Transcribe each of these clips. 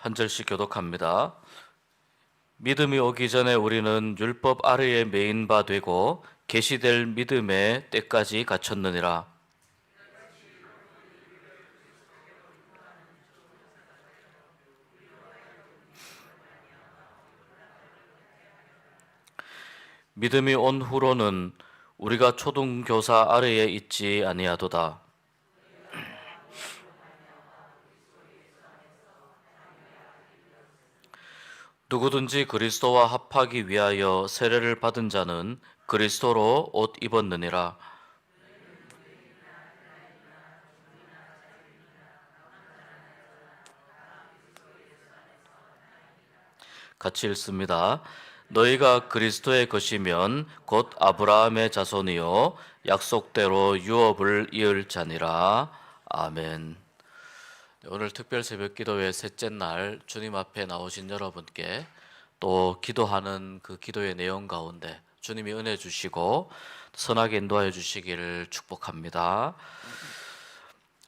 한 절씩 교독합니다. 믿음이 오기 전에 우리는 율법 아래에 매인 바 되고 계시될 믿음의 때까지 갖췄느니라. 믿음이 온 후로는 우리가 초등교사 아래에 있지 아니하도다. 누구든지 그리스도와 합하기 위하여 세례를 받은 자는 그리스도로 옷 입었느니라. 같이 읽습니다. 너희가 그리스도의 것이면 곧 아브라함의 자손이요 약속대로 유업을 이을 자니라. 아멘. 오늘 특별 새벽 기도회 셋째 날 주님 앞에 나오신 여러분께 또 기도하는 그 기도의 내용 가운데 주님이 은혜 주시고 선하게 인도하여 주시기를 축복합니다.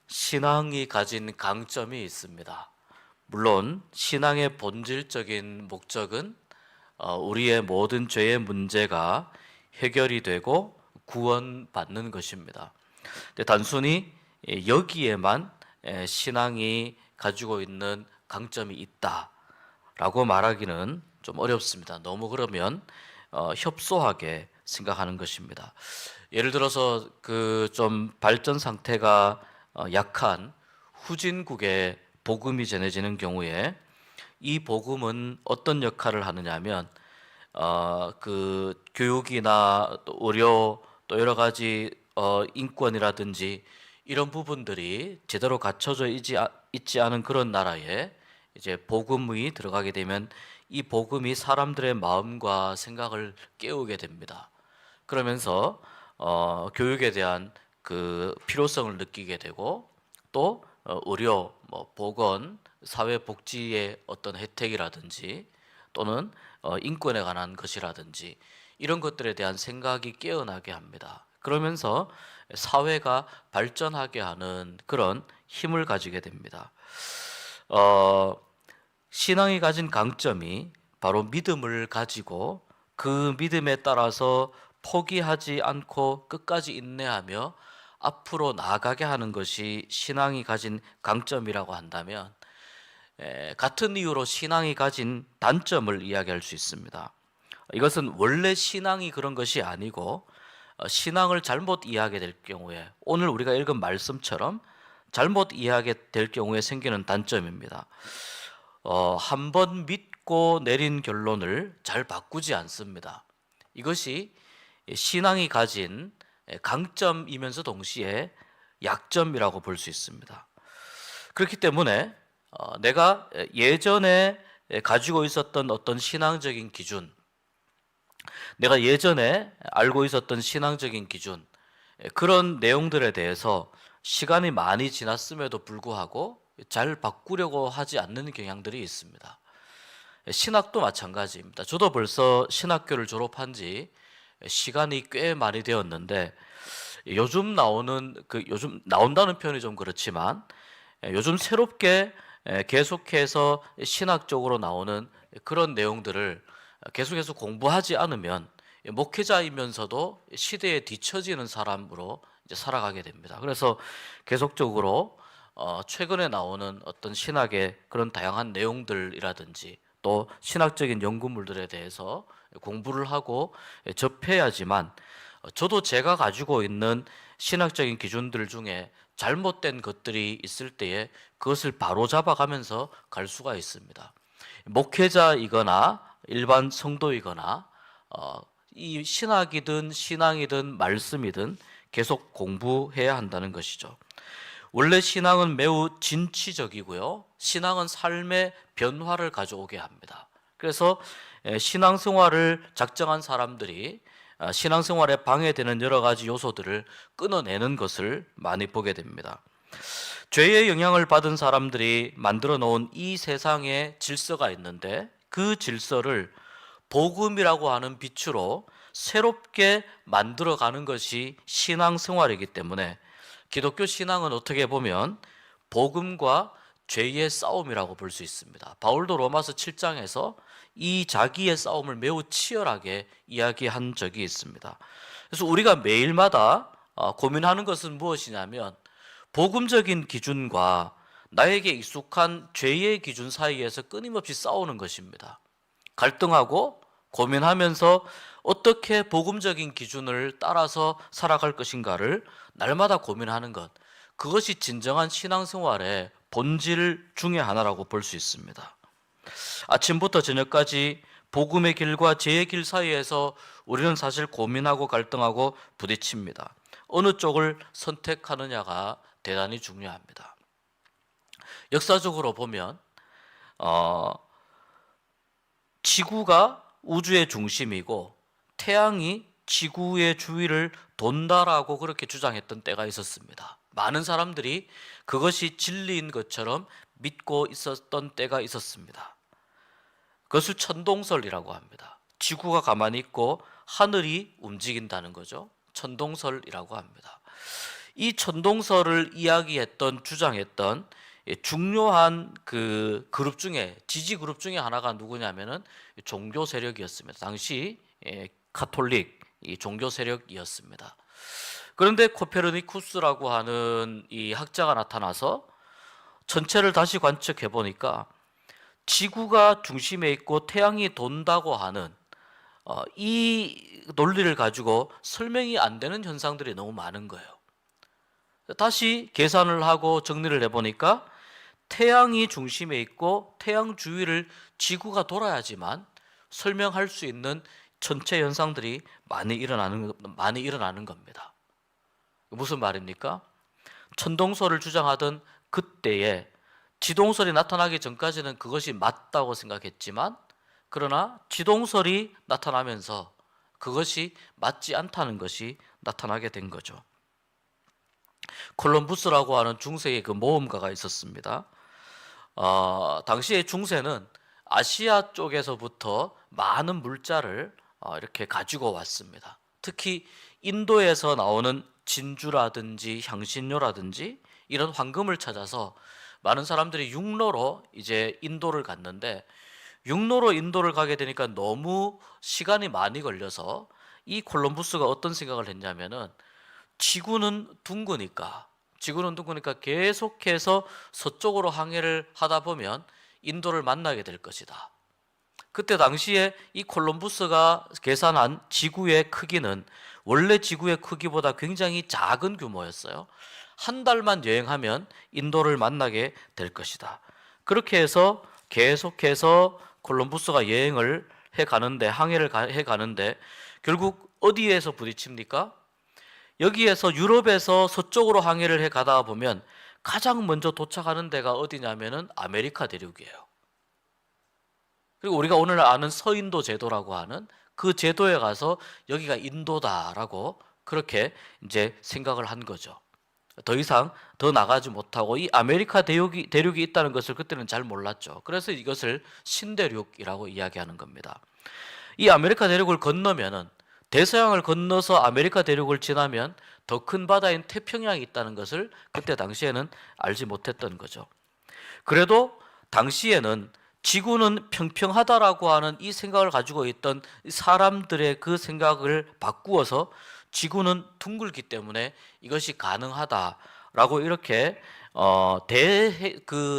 신앙이 가진 강점이 있습니다. 물론 신앙의 본질적인 목적은 우리의 모든 죄의 문제가 해결이 되고 구원받는 것입니다. 근데 단순히 여기에만 신앙이 가지고 있는 강점이 있다라고 말하기는 좀 어렵습니다. 너무 그러면 협소하게 생각하는 것입니다. 예를 들어서 그 좀 발전 상태가 약한 후진국에 복음이 전해지는 경우에 이 복음은 어떤 역할을 하느냐면 그 교육이나 또 의료 또 여러 가지 인권이라든지 이런 부분들이 제대로 갖춰져 있지 않은 그런 나라에 이제 복음이 들어가게 되면 이 복음이 사람들의 마음과 생각을 깨우게 됩니다. 그러면서 교육에 대한 그 필요성을 느끼게 되고 또 의료, 보건, 사회복지의 어떤 혜택이라든지 또는 인권에 관한 것이라든지 이런 것들에 대한 생각이 깨어나게 합니다. 그러면서 사회가 발전하게 하는 그런 힘을 가지게 됩니다. 신앙이 가진 강점이 바로 믿음을 가지고 그 믿음에 따라서 포기하지 않고 끝까지 인내하며 앞으로 나아가게 하는 것이 신앙이 가진 강점이라고 한다면 같은 이유로 신앙이 가진 단점을 이야기할 수 있습니다. 이것은 원래 신앙이 그런 것이 아니고 신앙을 잘못 이해하게 될 경우에 오늘 우리가 읽은 말씀처럼 잘못 이해하게 될 경우에 생기는 단점입니다. 한 번 믿고 내린 결론을 잘 바꾸지 않습니다. 이것이 신앙이 가진 강점이면서 동시에 약점이라고 볼 수 있습니다. 그렇기 때문에 내가 예전에 가지고 있었던 어떤 신앙적인 기준, 내가 예전에 알고 있었던 신앙적인 기준, 그런 내용들에 대해서 시간이 많이 지났음에도 불구하고 잘 바꾸려고 하지 않는 경향들이 있습니다. 신학도 마찬가지입니다. 저도 벌써 신학교를 졸업한 지 시간이 꽤 많이 되었는데 요즘 나온다는 표현이 좀 그렇지만 요즘 새롭게 계속해서 신학적으로 나오는 그런 내용들을 계속해서 공부하지 않으면 목회자이면서도 시대에 뒤처지는 사람으로 이제 살아가게 됩니다. 그래서 계속적으로 최근에 나오는 어떤 신학의 그런 다양한 내용들이라든지 또 신학적인 연구물들에 대해서 공부를 하고 접해야지만 저도 제가 가지고 있는 신학적인 기준들 중에 잘못된 것들이 있을 때에 그것을 바로잡아가면서 갈 수가 있습니다. 목회자이거나 일반 성도이거나 이 신학이든 신앙이든 말씀이든 계속 공부해야 한다는 것이죠. 원래 신앙은 매우 진취적이고요. 신앙은 삶의 변화를 가져오게 합니다. 그래서 신앙생활을 작정한 사람들이 신앙생활에 방해되는 여러 가지 요소들을 끊어내는 것을 많이 보게 됩니다. 죄의 영향을 받은 사람들이 만들어 놓은 이 세상에 질서가 있는데 그 질서를 복음이라고 하는 빛으로 새롭게 만들어가는 것이 신앙생활이기 때문에 기독교 신앙은 어떻게 보면 복음과 죄의 싸움이라고 볼 수 있습니다. 바울도 로마서 7장에서 이 자기의 싸움을 매우 치열하게 이야기한 적이 있습니다. 그래서 우리가 매일마다 고민하는 것은 무엇이냐면 복음적인 기준과 나에게 익숙한 죄의 기준 사이에서 끊임없이 싸우는 것입니다. 갈등하고 고민하면서 어떻게 복음적인 기준을 따라서 살아갈 것인가를 날마다 고민하는 것, 그것이 진정한 신앙생활의 본질 중에 하나라고 볼 수 있습니다. 아침부터 저녁까지 복음의 길과 죄의 길 사이에서 우리는 사실 고민하고 갈등하고 부딪힙니다. 어느 쪽을 선택하느냐가 대단히 중요합니다. 역사적으로 보면 지구가 우주의 중심이고 태양이 지구의 주위를 돈다라고 그렇게 주장했던 때가 있었습니다. 많은 사람들이 그것이 진리인 것처럼 믿고 있었던 때가 있었습니다. 그것을 천동설이라고 합니다. 지구가 가만히 있고 하늘이 움직인다는 거죠. 천동설이라고 합니다. 이 천동설을 이야기했던, 주장했던 중요한 그 그룹 중에, 지지 그룹 중에 하나가 누구냐면은 종교 세력이었습니다. 당시 가톨릭 이 종교 세력이었습니다. 그런데 코페르니쿠스라고 하는 이 학자가 나타나서 전체를 다시 관측해 보니까 지구가 중심에 있고 태양이 돈다고 하는 이 논리를 가지고 설명이 안 되는 현상들이 너무 많은 거예요. 다시 계산을 하고 정리를 해보니까 태양이 중심에 있고 태양 주위를 지구가 돌아야지만 설명할 수 있는 전체 현상들이 많이 일어나는 겁니다. 무슨 말입니까? 천동설을 주장하던 그때에 지동설이 나타나기 전까지는 그것이 맞다고 생각했지만, 그러나 지동설이 나타나면서 그것이 맞지 않다는 것이 나타나게 된 거죠. 콜럼부스라고 하는 중세의 그 모험가가 있었습니다. 당시의 중세는 아시아 쪽에서부터 많은 물자를 이렇게 가지고 왔습니다. 특히 인도에서 나오는 진주라든지 향신료라든지 이런 황금을 찾아서 많은 사람들이 육로로 이제 인도를 갔는데, 육로로 인도를 가게 되니까 너무 시간이 많이 걸려서 이 콜럼부스가 어떤 생각을 했냐면은 지구는 둥그니까 계속해서 서쪽으로 항해를 하다 보면 인도를 만나게 될 것이다. 그때 당시에 이 콜럼부스가 계산한 지구의 크기는 원래 지구의 크기보다 굉장히 작은 규모였어요. 한 달만 여행하면 인도를 만나게 될 것이다. 그렇게 해서 계속해서 콜럼부스가 여행을 항해를 해가는데 결국 어디에서 부딪힙니까? 여기에서 유럽에서 서쪽으로 항해를 해 가다 보면 가장 먼저 도착하는 데가 어디냐면은 아메리카 대륙이에요. 그리고 우리가 오늘 아는 서인도 제도라고 하는 그 제도에 가서 여기가 인도다라고 그렇게 이제 생각을 한 거죠. 더 이상 더 나가지 못하고 이 아메리카 대륙이 있다는 것을 그때는 잘 몰랐죠. 그래서 이것을 신대륙이라고 이야기하는 겁니다. 이 아메리카 대륙을 건너면은, 대서양을 건너서 아메리카 대륙을 지나면 더 큰 바다인 태평양이 있다는 것을 그때 당시에는 알지 못했던 거죠. 그래도 당시에는 지구는 평평하다라고 하는 이 생각을 가지고 있던 사람들의 그 생각을 바꾸어서 지구는 둥글기 때문에 이것이 가능하다라고 이렇게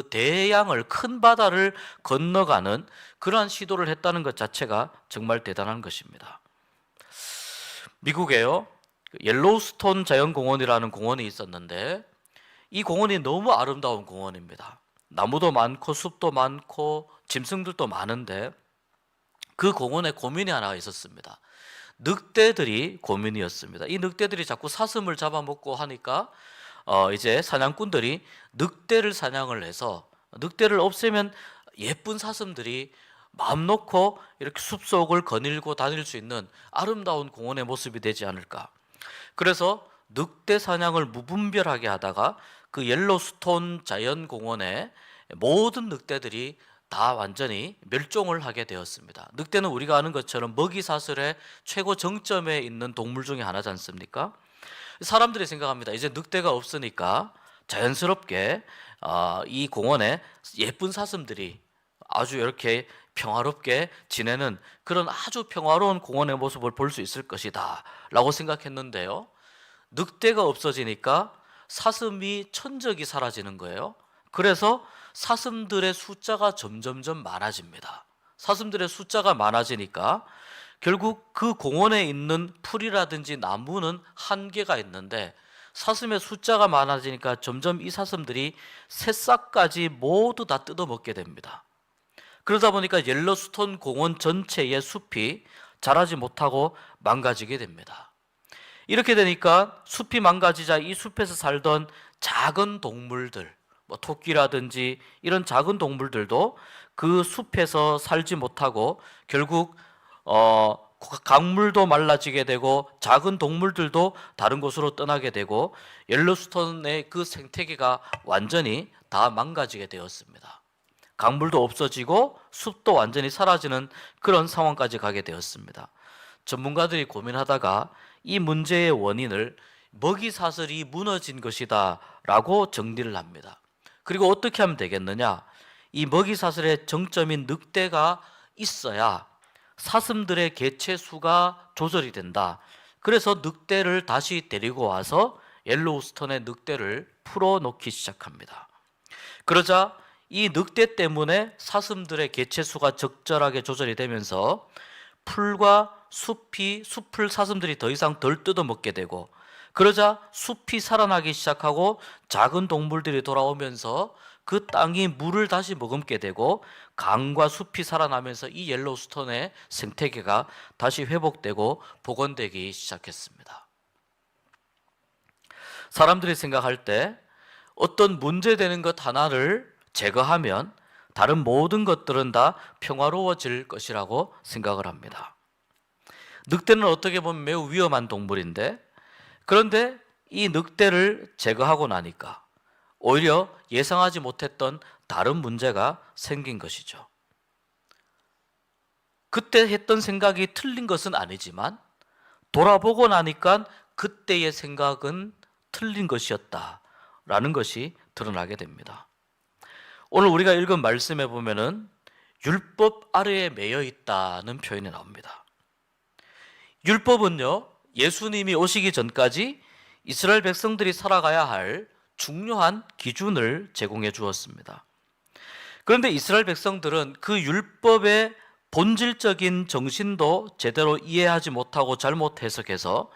대양을, 큰 바다를 건너가는 그러한 시도를 했다는 것 자체가 정말 대단한 것입니다. 미국에요, 옐로우스톤 자연공원이라는 공원이 있었는데 이 공원이 너무 아름다운 공원입니다. 나무도 많고 숲도 많고 짐승들도 많은데 그 공원에 고민이 하나 있었습니다. 늑대들이 고민이었습니다. 이 늑대들이 자꾸 사슴을 잡아먹고 하니까 이제 사냥꾼들이 늑대를 사냥을 해서 늑대를 없애면 예쁜 사슴들이 마음 놓고 이렇게 숲속을 거닐고 다닐 수 있는 아름다운 공원의 모습이 되지 않을까. 그래서 늑대 사냥을 무분별하게 하다가 그 옐로스톤 자연공원에 모든 늑대들이 다 완전히 멸종을 하게 되었습니다. 늑대는 우리가 아는 것처럼 먹이 사슬의 최고 정점에 있는 동물 중에 하나지 않습니까? 사람들이 생각합니다. 이제 늑대가 없으니까 자연스럽게 이 공원에 예쁜 사슴들이 아주 이렇게 평화롭게 지내는 그런 아주 평화로운 공원의 모습을 볼 수 있을 것이다 라고 생각했는데요, 늑대가 없어지니까 사슴이 천적이 사라지는 거예요. 그래서 사슴들의 숫자가 점점점 많아집니다. 사슴들의 숫자가 많아지니까 결국 그 공원에 있는 풀이라든지 나무는 한계가 있는데, 사슴의 숫자가 많아지니까 점점 이 사슴들이 새싹까지 모두 다 뜯어먹게 됩니다. 그러다 보니까 옐로스톤 공원 전체의 숲이 자라지 못하고 망가지게 됩니다. 이렇게 되니까 숲이 망가지자 이 숲에서 살던 작은 동물들, 토끼라든지 이런 작은 동물들도 그 숲에서 살지 못하고 결국 강물도 말라지게 되고 작은 동물들도 다른 곳으로 떠나게 되고 옐로스톤의 그 생태계가 완전히 다 망가지게 되었습니다. 강물도 없어지고 숲도 완전히 사라지는 그런 상황까지 가게 되었습니다. 전문가들이 고민하다가 이 문제의 원인을 먹이사슬이 무너진 것이다 라고 정리를 합니다. 그리고 어떻게 하면 되겠느냐, 이 먹이사슬의 정점인 늑대가 있어야 사슴들의 개체 수가 조절이 된다. 그래서 늑대를 다시 데리고 와서 옐로우스톤의 늑대를 풀어놓기 시작합니다. 그러자 이 늑대 때문에 사슴들의 개체 수가 적절하게 조절이 되면서 풀과 숲을 사슴들이 더 이상 덜 뜯어먹게 되고, 그러자 숲이 살아나기 시작하고 작은 동물들이 돌아오면서 그 땅이 물을 다시 머금게 되고 강과 숲이 살아나면서 이 옐로우스톤의 생태계가 다시 회복되고 복원되기 시작했습니다. 사람들이 생각할 때 어떤 문제되는 것 하나를 제거하면 다른 모든 것들은 다 평화로워질 것이라고 생각을 합니다. 늑대는 어떻게 보면 매우 위험한 동물인데, 그런데 이 늑대를 제거하고 나니까 오히려 예상하지 못했던 다른 문제가 생긴 것이죠. 그때 했던 생각이 틀린 것은 아니지만 돌아보고 나니까 그때의 생각은 틀린 것이었다라는 것이 드러나게 됩니다. 오늘 우리가 읽은 말씀에 보면은 율법 아래에 매여 있다는 표현이 나옵니다. 율법은요, 예수님이 오시기 전까지 이스라엘 백성들이 살아가야 할 중요한 기준을 제공해 주었습니다. 그런데 이스라엘 백성들은 그 율법의 본질적인 정신도 제대로 이해하지 못하고 잘못 해석해서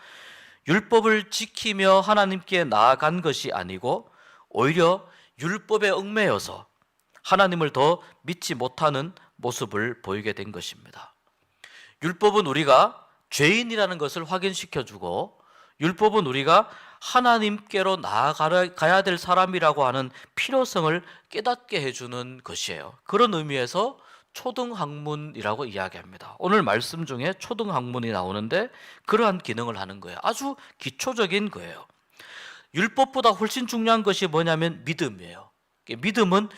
율법을 지키며 하나님께 나아간 것이 아니고 오히려 율법에 얽매여서 하나님을 더 믿지 못하는 모습을 보이게 된 것입니다. 율법은 우리가 죄인이라는 것을 확인시켜주고, 율법은 우리가 하나님께로 나아가야 될 사람이라고 하는 필요성을 깨닫게 해주는 것이에요. 그런 의미에서 초등학문이라고 이야기합니다. 오늘 말씀 중에 초등학문이 나오는데 그러한 기능을 하는 거예요. 아주 기초적인 거예요. 율법보다 훨씬 중요한 것이 뭐냐면 믿음이에요. 믿음은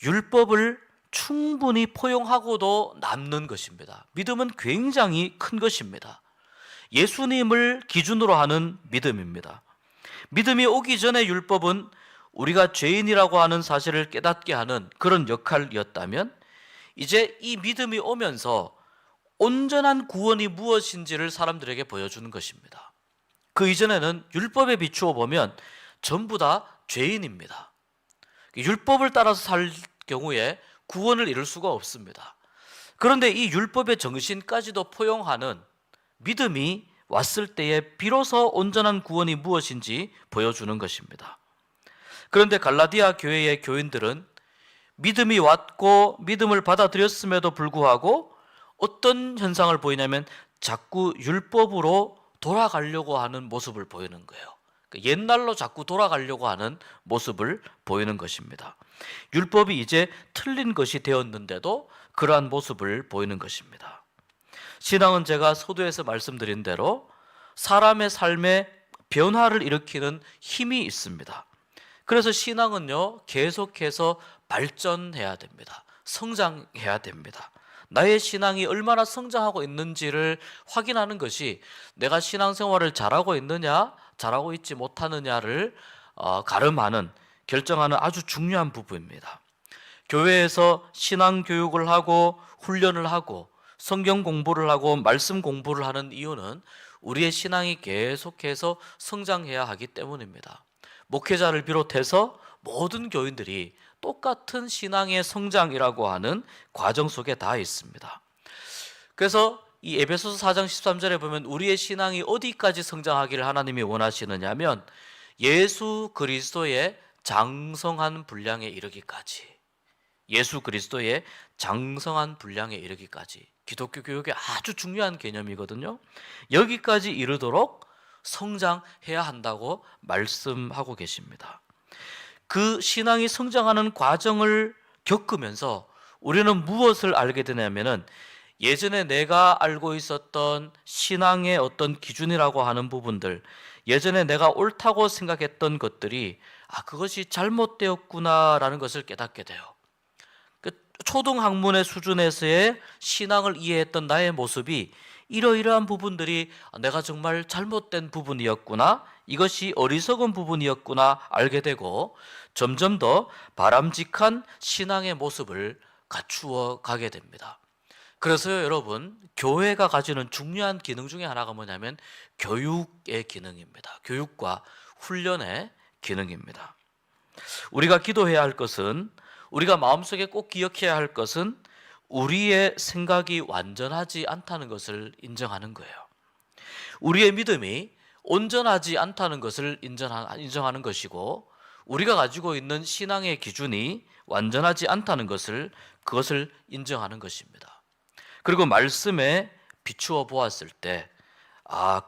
율법을 충분히 포용하고도 남는 것입니다. 믿음은 굉장히 큰 것입니다. 예수님을 기준으로 하는 믿음입니다. 믿음이 오기 전에 율법은 우리가 죄인이라고 하는 사실을 깨닫게 하는 그런 역할이었다면, 이제 이 믿음이 오면서 온전한 구원이 무엇인지를 사람들에게 보여주는 것입니다. 그 이전에는 율법에 비추어 보면 전부 다 죄인입니다. 율법을 따라서 살 경우에 구원을 이룰 수가 없습니다. 그런데 이 율법의 정신까지도 포용하는 믿음이 왔을 때에 비로소 온전한 구원이 무엇인지 보여주는 것입니다. 그런데 갈라디아 교회의 교인들은 믿음이 왔고 믿음을 받아들였음에도 불구하고 어떤 현상을 보이냐면 자꾸 율법으로 돌아가려고 하는 모습을 보이는 거예요. 옛날로 자꾸 돌아가려고 하는 모습을 보이는 것입니다. 율법이 이제 틀린 것이 되었는데도 그러한 모습을 보이는 것입니다. 신앙은 제가 서두에서 말씀드린 대로 사람의 삶에 변화를 일으키는 힘이 있습니다. 그래서 신앙은요, 계속해서 발전해야 됩니다. 성장해야 됩니다. 나의 신앙이 얼마나 성장하고 있는지를 확인하는 것이 내가 신앙생활을 잘하고 있느냐, 잘하고 있지 못하느냐를 가름하는 결정하는 아주 중요한 부분입니다. 교회에서 신앙 교육을 하고 훈련을 하고 성경 공부를 하고 말씀 공부를 하는 이유는 우리의 신앙이 계속해서 성장해야 하기 때문입니다. 목회자를 비롯해서 모든 교인들이 똑같은 신앙의 성장이라고 하는 과정 속에 다 있습니다. 그래서 이 에베소서 4장 13절에 보면 우리의 신앙이 어디까지 성장하기를 하나님이 원하시느냐면 예수 그리스도의 장성한 분량에 이르기까지, 예수 그리스도의 장성한 분량에 이르기까지, 기독교 교육의 아주 중요한 개념이거든요. 여기까지 이르도록 성장해야 한다고 말씀하고 계십니다. 그 신앙이 성장하는 과정을 겪으면서 우리는 무엇을 알게 되냐면은 예전에 내가 알고 있었던 신앙의 어떤 기준이라고 하는 부분들, 예전에 내가 옳다고 생각했던 것들이 그것이 잘못되었구나라는 것을 깨닫게 돼요. 초등학문의 수준에서의 신앙을 이해했던 나의 모습이 이러이러한 부분들이 내가 정말 잘못된 부분이었구나, 이것이 어리석은 부분이었구나 알게 되고 점점 더 바람직한 신앙의 모습을 갖추어 가게 됩니다. 그래서요, 여러분, 교회가 가지는 중요한 기능 중에 하나가 뭐냐면 교육의 기능입니다. 교육과 훈련의 기능입니다. 우리가 기도해야 할 것은, 우리가 마음속에 꼭 기억해야 할 것은 우리의 생각이 완전하지 않다는 것을 인정하는 거예요. 우리의 믿음이 온전하지 않다는 것을 인정하는 것이고, 우리가 가지고 있는 신앙의 기준이 완전하지 않다는 것을, 그것을 인정하는 것입니다. 그리고 말씀에 비추어 보았을 때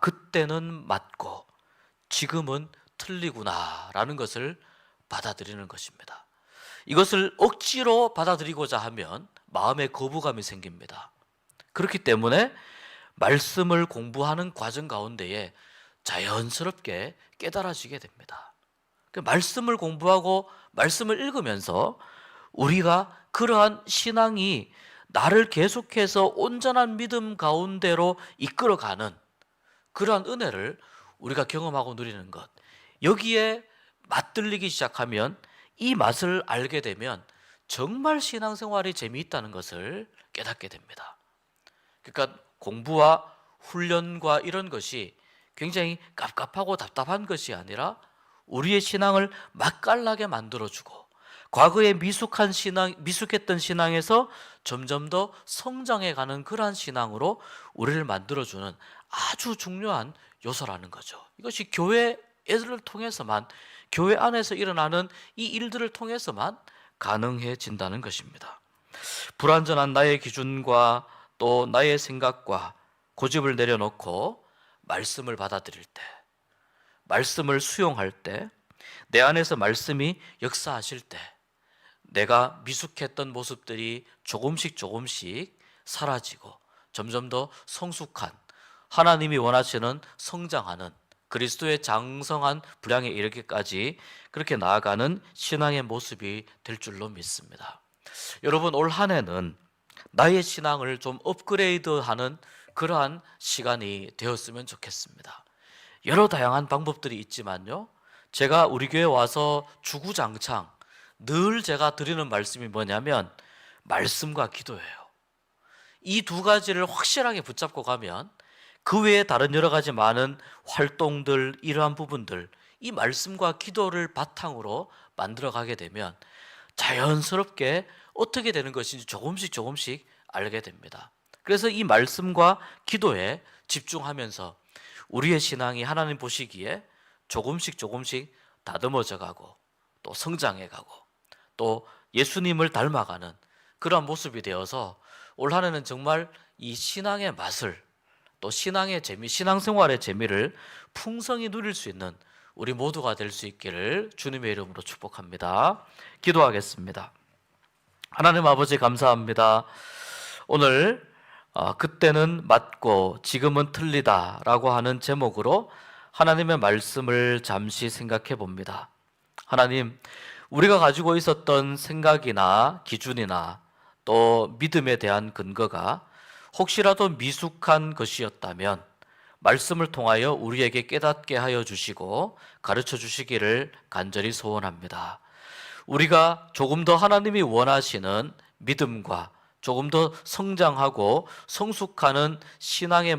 그때는 맞고 지금은 틀리구나라는 것을 받아들이는 것입니다. 이것을 억지로 받아들이고자 하면 마음에 거부감이 생깁니다. 그렇기 때문에 말씀을 공부하는 과정 가운데에 자연스럽게 깨달아지게 됩니다. 말씀을 공부하고 말씀을 읽으면서 우리가 그러한 신앙이 나를 계속해서 온전한 믿음 가운데로 이끌어가는 그러한 은혜를 우리가 경험하고 누리는 것, 여기에 맛들리기 시작하면, 이 맛을 알게 되면 정말 신앙생활이 재미있다는 것을 깨닫게 됩니다. 그러니까 공부와 훈련과 이런 것이 굉장히 갑갑하고 답답한 것이 아니라 우리의 신앙을 맛깔나게 만들어주고, 과거에 미숙했던 신앙에서 점점 더 성장해가는 그러한 신앙으로 우리를 만들어주는 아주 중요한 요소라는 거죠. 이것이 교회 애들을 통해서만, 교회 안에서 일어나는 이 일들을 통해서만 가능해진다는 것입니다. 불완전한 나의 기준과 또 나의 생각과 고집을 내려놓고 말씀을 받아들일 때, 말씀을 수용할 때, 내 안에서 말씀이 역사하실 때 내가 미숙했던 모습들이 조금씩 사라지고 점점 더 성숙한, 하나님이 원하시는 성장하는 그리스도의 장성한 분량에 이르기까지 그렇게 나아가는 신앙의 모습이 될 줄로 믿습니다. 여러분, 올 한 해는 나의 신앙을 좀 업그레이드하는 그러한 시간이 되었으면 좋겠습니다. 여러 다양한 방법들이 있지만요, 제가 우리 교회 와서 주구장창 늘 제가 드리는 말씀이 뭐냐면 말씀과 기도예요. 이 두 가지를 확실하게 붙잡고 가면 그 외에 다른 여러 가지 많은 활동들, 이러한 부분들, 이 말씀과 기도를 바탕으로 만들어 가게 되면 자연스럽게 어떻게 되는 것인지 조금씩 알게 됩니다. 그래서 이 말씀과 기도에 집중하면서 우리의 신앙이 하나님 보시기에 조금씩 다듬어져 가고 또 성장해 가고 또 예수님을 닮아가는 그러한 모습이 되어서 올 한 해는 정말 이 신앙의 맛을, 또 신앙의 재미, 신앙생활의 재미를 풍성히 누릴 수 있는 우리 모두가 될 수 있기를 주님의 이름으로 축복합니다. 기도하겠습니다. 하나님 아버지, 감사합니다. 오늘 그때는 맞고 지금은 틀리다 라고 하는 제목으로 하나님의 말씀을 잠시 생각해 봅니다. 하나님, 우리가 가지고 있었던 생각이나 기준이나 또 믿음에 대한 근거가 혹시라도 미숙한 것이었다면 말씀을 통하여 우리에게 깨닫게 하여 주시고 가르쳐 주시기를 간절히 소원합니다. 우리가 조금 더 하나님이 원하시는 믿음과 조금 더 성장하고 성숙하는 신앙의